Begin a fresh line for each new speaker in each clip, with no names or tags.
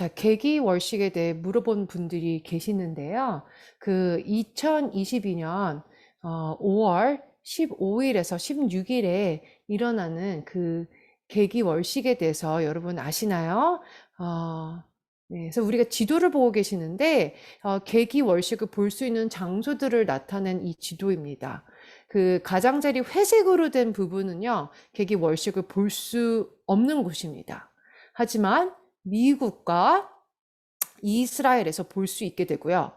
자, 계기 월식에 대해 물어본 분들이 계시는데요. 그 2022년 5월 15일에서 16일에 일어나는 그 계기 월식에 대해서 여러분 아시나요? 네, 그래서 우리가 지도를 보고 계시는데 계기 월식을 볼 수 있는 장소들을 나타낸 이 지도입니다. 그 가장자리 회색으로 된 부분은요, 계기 월식을 볼 수 없는 곳입니다. 하지만 미국과 이스라엘에서 볼 수 있게 되고요.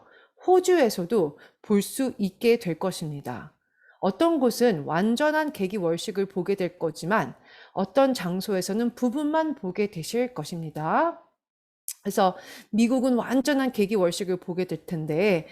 호주에서도 볼 수 있게 될 것입니다. 어떤 곳은 완전한 계기 월식을 보게 될 거지만 어떤 장소에서는 부분만 보게 되실 것입니다. 그래서 미국은 완전한 계기 월식을 보게 될 텐데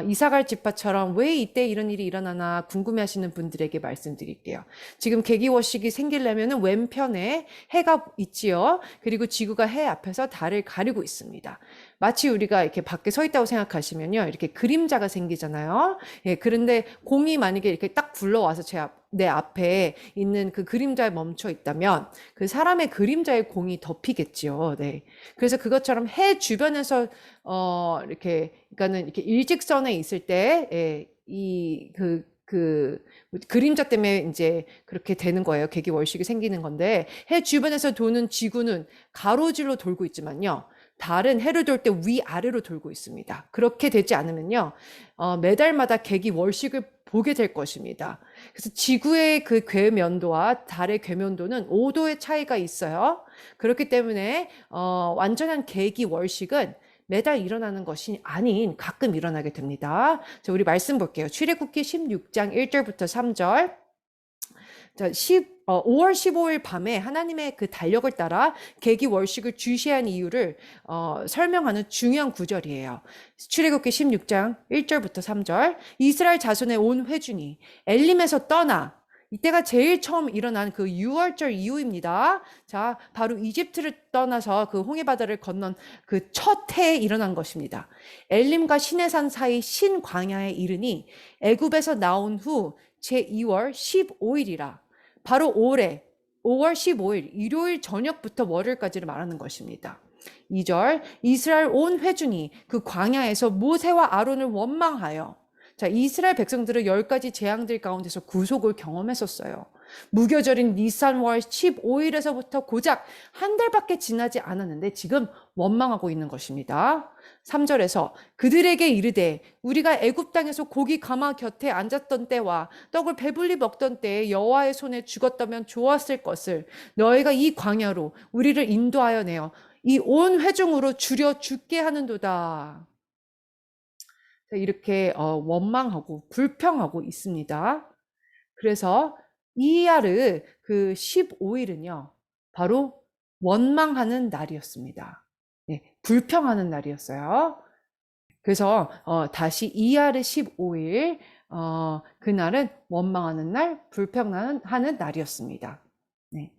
이사갈 집화처럼 왜 이때 이런 일이 일어나나 궁금해하시는 분들에게 말씀드릴게요. 지금 계기 월식이 생기려면 왼편에 해가 있지요. 그리고 지구가 해 앞에서 달을 가리고 있습니다. 마치 우리가 이렇게 밖에 서 있다고 생각하시면요, 이렇게 그림자가 생기잖아요. 예, 그런데 공이 만약에 이렇게 딱 굴러와서 내 앞에 있는 그 그림자에 멈춰 있다면 그 사람의 그림자에 공이 덮이겠지요. 네. 그래서 그것처럼 해 주변에서 그러니까는 이렇게 일직선에 있을 때 예, 그 그림자 때문에 이제 그렇게 되는 거예요. 계기 월식이 생기는 건데 해 주변에서 도는 지구는 가로질로 돌고 있지만요. 달은 해를 돌 때 위아래로 돌고 있습니다. 그렇게 되지 않으면요, 매달마다 계기 월식을 보게 될 것입니다. 그래서 지구의 그 궤면도와 달의 궤면도는 5도의 차이가 있어요. 그렇기 때문에 완전한 계기 월식은 매달 일어나는 것이 아닌 가끔 일어나게 됩니다. 자, 우리 말씀 볼게요. 출애굽기 16장 1절부터 3절. 자, 5월 15일 밤에 하나님의 그 달력을 따라 계기 월식을 주시한 이유를 설명하는 중요한 구절이에요. 출애굽기 16장 1절부터 3절. 이스라엘 자손의 온 회중이 엘림에서 떠나, 이때가 제일 처음 일어난 그 6월절 이후입니다. 자, 바로 이집트를 떠나서 그 홍해바다를 건넌 그 첫 해에 일어난 것입니다. 엘림과 시내산 사이 신광야에 이르니 애굽에서 나온 후 제2월 15일이라. 바로 올해 5월 15일 일요일 저녁부터 월요일까지를 말하는 것입니다. 2절, 이스라엘 온 회중이 그 광야에서 모세와 아론을 원망하여, 자, 이스라엘 백성들은 10가지 재앙들 가운데서 구속을 경험했었어요. 무교절인 니산월 15일에서부터 고작 한 달밖에 지나지 않았는데 지금 원망하고 있는 것입니다. 3절에서 그들에게 이르되 우리가 애굽 땅에서 고기 가마 곁에 앉았던 때와 떡을 배불리 먹던 때에 여호와의 손에 죽었다면 좋았을 것을 너희가 이 광야로 우리를 인도하여 내어 이 온 회중으로 줄여 죽게 하는도다. 이렇게 원망하고 불평하고 있습니다. 그래서 이야르 그 15일은요, 바로 원망하는 날이었습니다. 네, 불평하는 날이었어요. 그래서 다시 이야르 15일, 그날은 원망하는 날, 불평하는 날이었습니다. 네.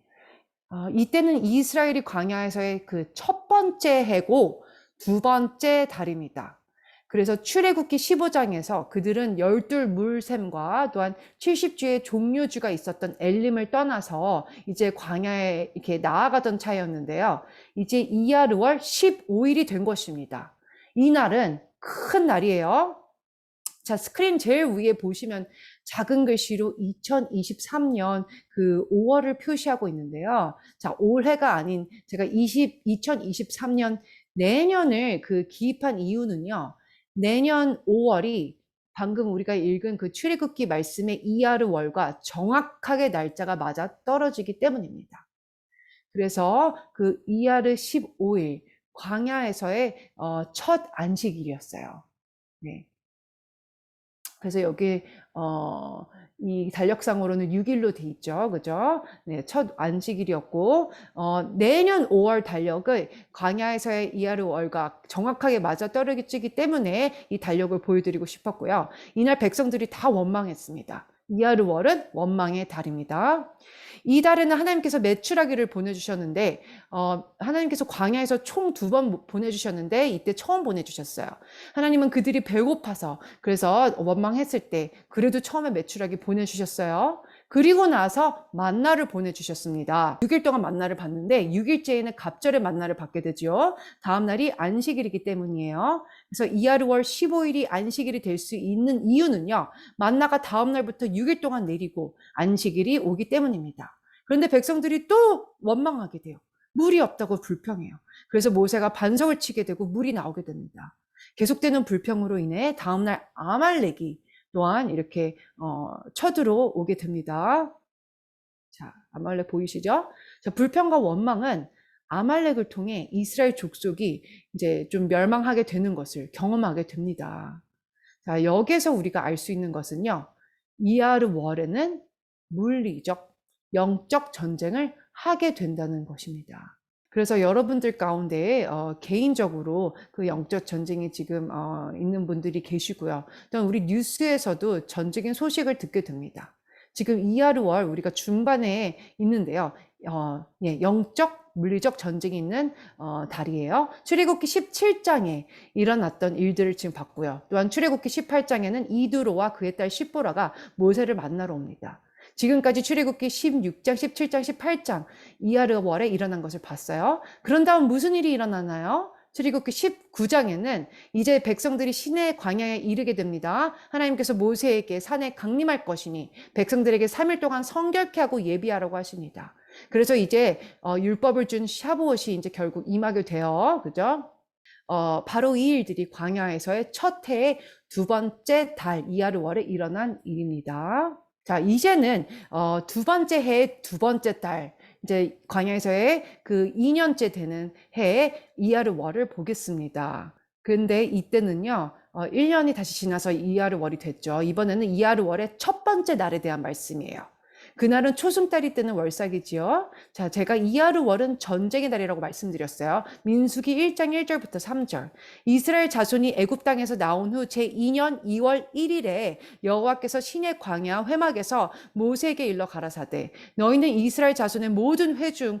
이때는 이스라엘이 광야에서의 그 첫 번째 해고 두 번째 달입니다. 그래서 출애굽기 15장에서 그들은 열둘 물샘과 또한 70주의 종료주가 있었던 엘림을 떠나서 이제 광야에 이렇게 나아가던 차였는데요. 이제 이야르월 15일이 된 것입니다. 이 날은 큰 날이에요. 자, 스크린 제일 위에 보시면 작은 글씨로 2023년 그 5월을 표시하고 있는데요. 자, 올해가 아닌 제가 2023년 내년을 그 기입한 이유는요. 내년 5월이 방금 우리가 읽은 그 출애굽기 말씀의 이하르 월과 정확하게 날짜가 맞아 떨어지기 때문입니다. 그래서 그 이하르 15일 광야에서의 첫 안식일이었어요. 네. 그래서 여기 이 달력상으로는 6일로 돼 있죠. 그죠? 네, 첫 안식일이었고 내년 5월 달력을 광야에서의 이하르 월과 정확하게 맞아 떨어지기 때문에 이 달력을 보여드리고 싶었고요. 이날 백성들이 다 원망했습니다. 이하르 월은 원망의 달입니다. 이 달에는 하나님께서 메추라기를 보내주셨는데 하나님께서 광야에서 총 2번 보내주셨는데 이때 처음 보내주셨어요. 하나님은 그들이 배고파서 그래서 원망했을 때 그래도 처음에 메추라기 보내주셨어요. 그리고 나서 만나를 보내주셨습니다. 6일 동안 만나를 받는데 6일째에는 갑절의 만나를 받게 되죠. 다음 날이 안식일이기 때문이에요. 그래서 이하르월 15일이 안식일이 될 수 있는 이유는요. 만나가 다음 날부터 6일 동안 내리고 안식일이 오기 때문입니다. 그런데 백성들이 또 원망하게 돼요. 물이 없다고 불평해요. 그래서 모세가 반석을 치게 되고 물이 나오게 됩니다. 계속되는 불평으로 인해 다음날 아말렉이 또한 이렇게 쳐들어오게 됩니다. 자, 아말렉 보이시죠? 자, 불평과 원망은 아말렉을 통해 이스라엘 족속이 이제 좀 멸망하게 되는 것을 경험하게 됩니다. 자, 여기에서 우리가 알 수 있는 것은요. 이하르월에는 물리적, 영적 전쟁을 하게 된다는 것입니다. 그래서 여러분들 가운데 개인적으로 그 영적 전쟁이 지금 있는 분들이 계시고요. 또 우리 뉴스에서도 전적인 소식을 듣게 됩니다. 지금 이하르월 우리가 중반에 있는데요. 예, 영적 물리적 전쟁이 있는 달이에요. 출애굽기 17장에 일어났던 일들을 지금 봤고요. 또한 출애굽기 18장에는 이드로와 그의 딸 십보라가 모세를 만나러 옵니다. 지금까지 출애굽기 16장, 17장, 18장 이하르월에 일어난 것을 봤어요. 그런 다음 무슨 일이 일어나나요? 출애굽기 19장에는 이제 백성들이 시내 광야에 이르게 됩니다. 하나님께서 모세에게 산에 강림할 것이니 백성들에게 3일 동안 성결케 하고 예비하라고 하십니다. 그래서 이제 율법을 준 샤브옷이 이제 결국 임하게 돼요. 그죠? 바로 이 일들이 광야에서의 첫 해의 두 번째 달 이하르월에 일어난 일입니다. 자, 이제는 두 번째 해의 두 번째 달, 이제 광야에서의 그 2년째 되는 해의 이하르월을 보겠습니다. 근데 이때는요, 1년이 다시 지나서 이하르월이 됐죠. 이번에는 이하르월의 첫 번째 날에 대한 말씀이에요. 그날은 초승달이 뜨는 월삭이지요. 자, 제가 이하르월은 전쟁의 달이라고 말씀드렸어요. 민수기 1장 1절부터 3절. 이스라엘 자손이 애굽 땅에서 나온 후 제2년 2월 1일에 여호와께서 시내 광야 회막에서 모세에게 일러 가라사대 너희는 이스라엘 자손의 모든 회중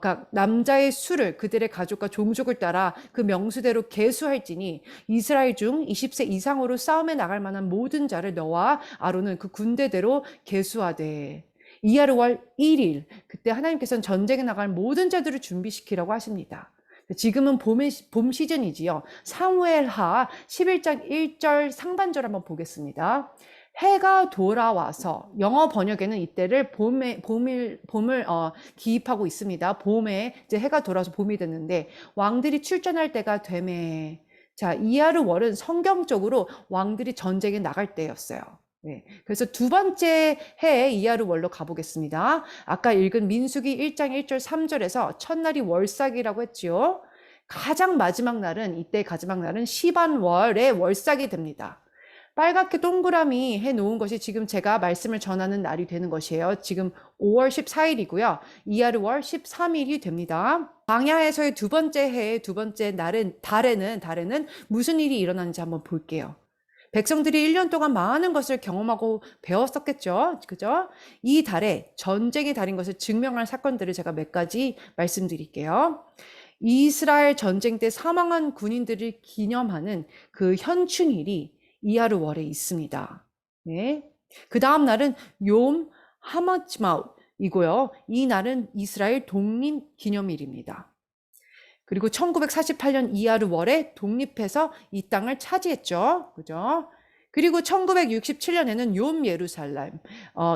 각 남자의 수를 그들의 가족과 종족을 따라 그 명수대로 계수할지니 이스라엘 중 20세 이상으로 싸움에 나갈 만한 모든 자를 너와 아론은 그 군대대로 계수하되 이하르월 1일 그때 하나님께서는 전쟁에 나갈 모든 자들을 준비시키라고 하십니다. 지금은 봄 시즌이지요. 사무엘하 11장 1절 상반절 한번 보겠습니다. 해가 돌아와서 영어 번역에는 이때를 봄을 기입하고 있습니다. 봄에 이제 해가 돌아서 봄이 됐는데 왕들이 출전할 때가 되매. 자, 이하르월은 성경적으로 왕들이 전쟁에 나갈 때였어요. 네, 그래서 두 번째 해에 이하르월로 가보겠습니다. 아까 읽은 민수기 1장 1절 3절에서 첫날이 월삭이라고 했지요. 가장 마지막 날은 이때 마지막 날은 시반월의 월삭이 됩니다. 빨갛게 동그라미 해놓은 것이 지금 제가 말씀을 전하는 날이 되는 것이에요. 지금 5월 14일이고요. 이하르월 13일이 됩니다. 광야에서의 두 번째 해의 두 번째 달에는 무슨 일이 일어나는지 한번 볼게요. 백성들이 1년 동안 많은 것을 경험하고 배웠었겠죠. 그죠? 이 달에 전쟁의 달인 것을 증명할 사건들을 제가 몇 가지 말씀드릴게요. 이스라엘 전쟁 때 사망한 군인들을 기념하는 그 현충일이 이하르월에 있습니다. 네. 그 다음 날은 욤 하마츠마웃이고요. 이 날은 이스라엘 독립 기념일입니다. 그리고 1948년 이하르월에 독립해서 이 땅을 차지했죠. 그죠? 그리고 1967년에는 욤 예루살렘,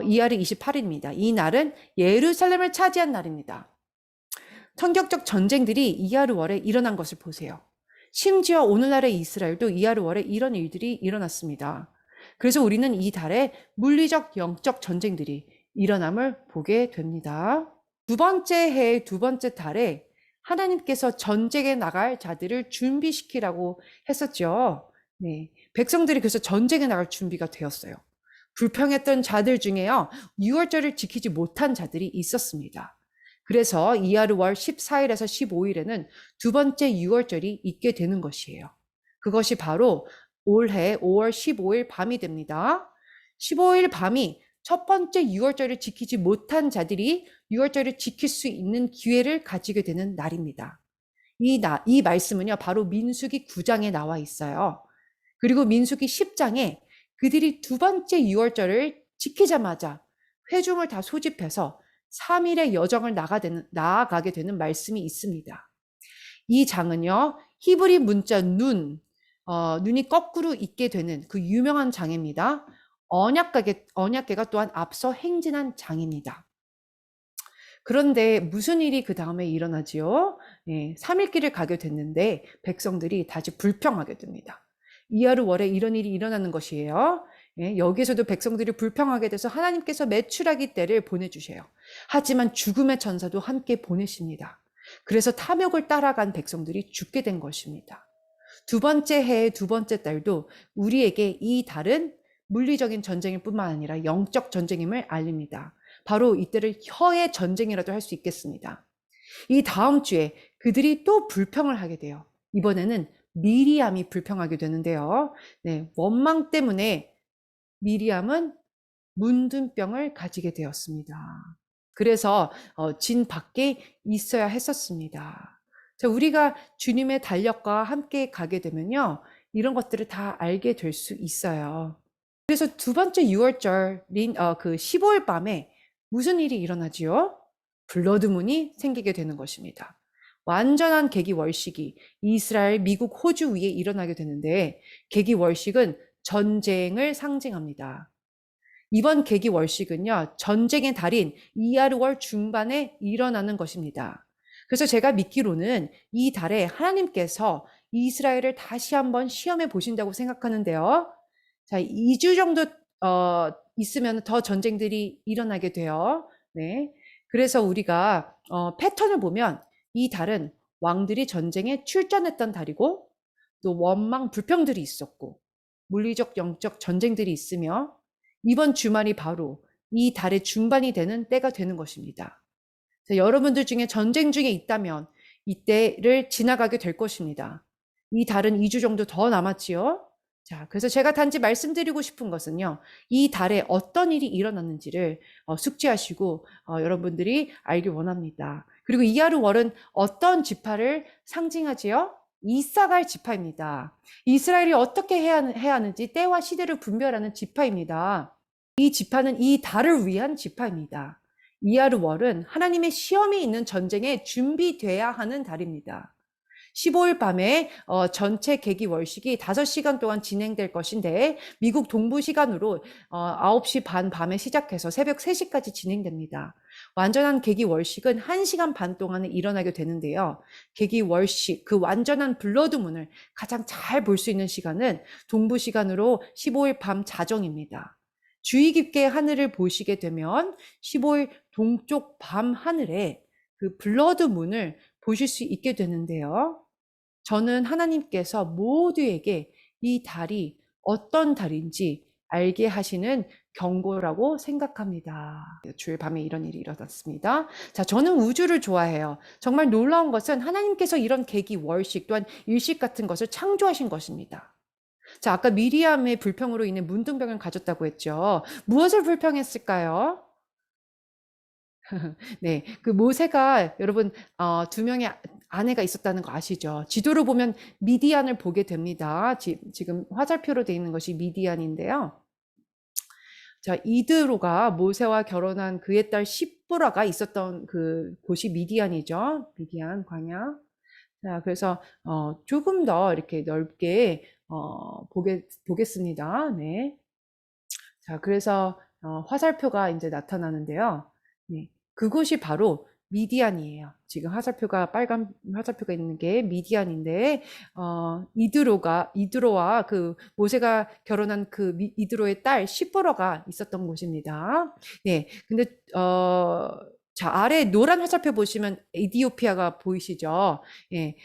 이하르 28일입니다. 이 날은 예루살렘을 차지한 날입니다. 천격적 전쟁들이 이하르월에 일어난 것을 보세요. 심지어 오늘날의 이스라엘도 이하르월에 이런 일들이 일어났습니다. 그래서 우리는 이 달에 물리적, 영적 전쟁들이 일어남을 보게 됩니다. 두 번째 해의 두 번째 달에 하나님께서 전쟁에 나갈 자들을 준비시키라고 했었죠. 네, 백성들이 그래서 전쟁에 나갈 준비가 되었어요. 불평했던 자들 중에요. 6월절을 지키지 못한 자들이 있었습니다. 그래서 이하르월 14일에서 15일에는 두 번째 6월절이 있게 되는 것이에요. 그것이 바로 올해 5월 15일 밤이 됩니다. 15일 밤이 첫 번째 6월절을 지키지 못한 자들이 6월절을 지킬 수 있는 기회를 가지게 되는 날입니다. 이 말씀은요, 바로 민수기 9장에 나와 있어요. 그리고 민수기 10장에 그들이 두 번째 6월절을 지키자마자 회중을 다 소집해서 3일의 여정을 나아가게 되는 말씀이 있습니다. 이 장은요, 히브리 문자 눈이 거꾸로 있게 되는 그 유명한 장입니다. 언약궤가 또한 앞서 행진한 장입니다. 그런데 무슨 일이 그 다음에 일어나지요? 3일 길을 가게 됐는데 백성들이 다시 불평하게 됩니다. 이하루월에 이런 일이 일어나는 것이에요. 여기에서도 백성들이 불평하게 돼서 하나님께서 메추라기 때를 보내주세요. 하지만 죽음의 천사도 함께 보내십니다. 그래서 탐욕을 따라간 백성들이 죽게 된 것입니다. 두 번째 해의 두 번째 달도 우리에게 이 달은 물리적인 전쟁일 뿐만 아니라 영적 전쟁임을 알립니다. 바로 이때를 혀의 전쟁이라도 할 수 있겠습니다. 이 다음 주에 그들이 또 불평을 하게 돼요. 이번에는 미리암이 불평하게 되는데요. 원망 때문에 미리암은 문둥병을 가지게 되었습니다. 그래서 진 밖에 있어야 했었습니다. 자, 우리가 주님의 달력과 함께 가게 되면요, 이런 것들을 다 알게 될 수 있어요. 그래서 두 번째 6월절인 그 15일 밤에 무슨 일이 일어나지요? 블러드문이 생기게 되는 것입니다. 완전한 계기월식이 이스라엘, 미국, 호주 위에 일어나게 되는데 계기월식은 전쟁을 상징합니다. 이번 계기월식은요, 전쟁의 달인 이하루월 중반에 일어나는 것입니다. 그래서 제가 믿기로는 이 달에 하나님께서 이스라엘을 다시 한번 시험해 보신다고 생각하는데요. 자, 2주 정도 있으면 더 전쟁들이 일어나게 돼요. 네. 그래서 우리가 패턴을 보면 이 달은 왕들이 전쟁에 출전했던 달이고 또 원망 불평들이 있었고 물리적 영적 전쟁들이 있으며 이번 주말이 바로 이 달의 중반이 되는 때가 되는 것입니다. 자, 여러분들 중에 전쟁 중에 있다면 이때를 지나가게 될 것입니다. 이 달은 2주 정도 더 남았지요. 자, 그래서 제가 단지 말씀드리고 싶은 것은요, 이 달에 어떤 일이 일어났는지를 숙지하시고 여러분들이 알길 원합니다. 그리고 이하루월은 어떤 지파를 상징하지요? 이사갈 지파입니다. 이스라엘이 어떻게 해야 하는지 때와 시대를 분별하는 지파입니다. 이 지파는 이 달을 위한 지파입니다. 이하루월은 하나님의 시험이 있는 전쟁에 준비돼야 하는 달입니다. 15일 밤에 전체 계기월식이 5시간 동안 진행될 것인데 미국 동부 시간으로 9시 반 밤에 시작해서 새벽 3시까지 진행됩니다. 완전한 계기월식은 1시간 반 동안에 일어나게 되는데요. 계기월식, 그 완전한 블러드문을 가장 잘 볼 수 있는 시간은 동부 시간으로 15일 밤 자정입니다. 주의 깊게 하늘을 보시게 되면 15일 동쪽 밤 하늘에 그 블러드문을 보실 수 있게 되는데요. 저는 하나님께서 모두에게 이 달이 어떤 달인지 알게 하시는 경고라고 생각합니다. 주일 밤에 이런 일이 일어났습니다. 자, 저는 우주를 좋아해요. 정말 놀라운 것은 하나님께서 이런 계기, 월식 또한 일식 같은 것을 창조하신 것입니다. 자, 아까 미리암의 불평으로 인해 문둥병을 가졌다고 했죠. 무엇을 불평했을까요? 네, 그 모세가 여러분 2명의 아내가 있었다는 거 아시죠? 지도로 보면 미디안을 보게 됩니다. 지금 화살표로 되어 있는 것이 미디안인데요. 자, 이드로가 모세와 결혼한 그의 딸 십보라가 있었던 그 곳이 미디안이죠. 미디안 광야. 자, 그래서 조금 더 이렇게 넓게 보겠습니다. 네. 자, 그래서 화살표가 이제 나타나는데요. 네. 그곳이 바로 미디안이에요. 지금 화살표가 빨간 화살표가 있는 게 미디안인데 이드로와 그 모세가 결혼한 그 이드로의 딸 시보라가 있었던 곳입니다. 네. 근데 자, 아래 노란 화살표 보시면 에디오피아가 보이시죠? 예.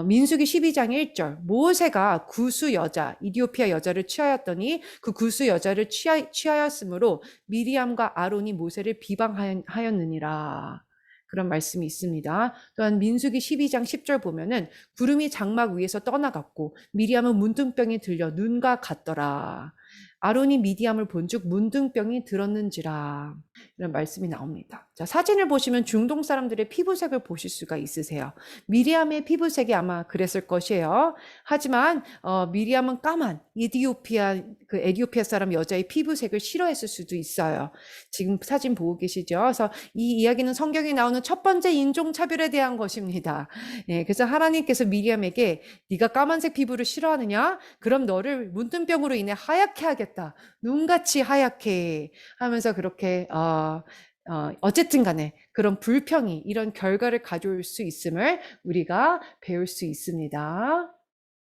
민수기 12장 1절. 모세가 구수 여자, 이디오피아 여자를 취하였더니 그 구수 여자를 취하였으므로 미리암과 아론이 모세를 비방하였느니라. 그런 말씀이 있습니다. 또한 민수기 12장 10절 보면은 구름이 장막 위에서 떠나갔고 미리암은 문둥병이 들려 눈과 같더라. 아론이 미디암을 본즉 문둥병이 들었는지라. 이런 말씀이 나옵니다. 자, 사진을 보시면 중동 사람들의 피부색을 보실 수가 있으세요. 미리암의 피부색이 아마 그랬을 것이에요. 하지만 미리암은 까만 에디오피아 사람 여자의 피부색을 싫어했을 수도 있어요. 지금 사진 보고 계시죠? 그래서 이 이야기는 성경에 나오는 첫 번째 인종차별에 대한 것입니다. 예, 그래서 하나님께서 미리암에게 네가 까만색 피부를 싫어하느냐? 그럼 너를 문둥병으로 인해 하얗게 하겠다. 눈같이 하얗게 하면서 그렇게 어쨌든 간에 그런 불평이 이런 결과를 가져올 수 있음을 우리가 배울 수 있습니다.